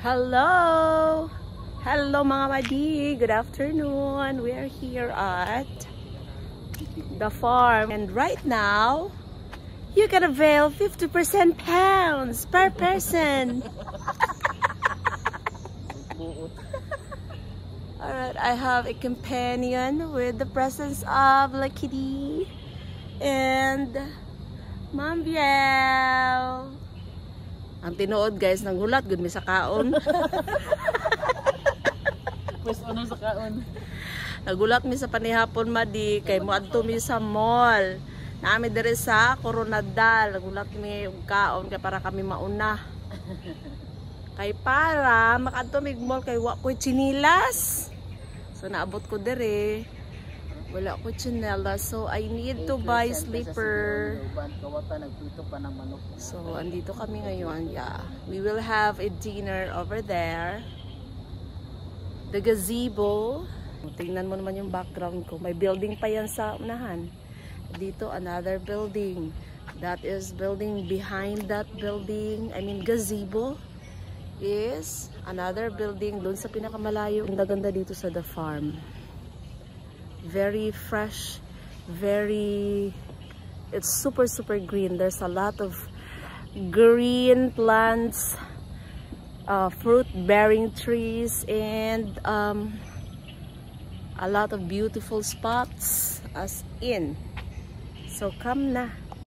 Hello! Hello mga madi! Good afternoon! We are here at the farm and right now you can avail 50% pounds per person. Alright, I have a companion with the presence of Lucky D and Ma'am Biel. Ang tinuod guys, nanghulat gud mi sa kaon. Pues ano sa kaon? Nagulat mi sa panihapon madi kay moadto mi sa mall. Naami diri sa Coronadal. Nagulat mi og kaon kay para kami mauna. Kay para makadto mi mall kay wa koy chinilas. So naabot ko diri. Wala ko chinelas, so I need to buy slipper. So andito kami ngayon. Yeah, we will have a dinner over there. The gazebo. Tingnan mo naman yung background ko. May building pa yan sa unahan. Dito another building. That is building behind that building. I mean gazebo is another building doon sa pinakamalayo. Ang ganda dito sa the farm. Very fresh, it's super green. There's a lot of green plants, fruit bearing trees, and a lot of beautiful spots as in. So come na.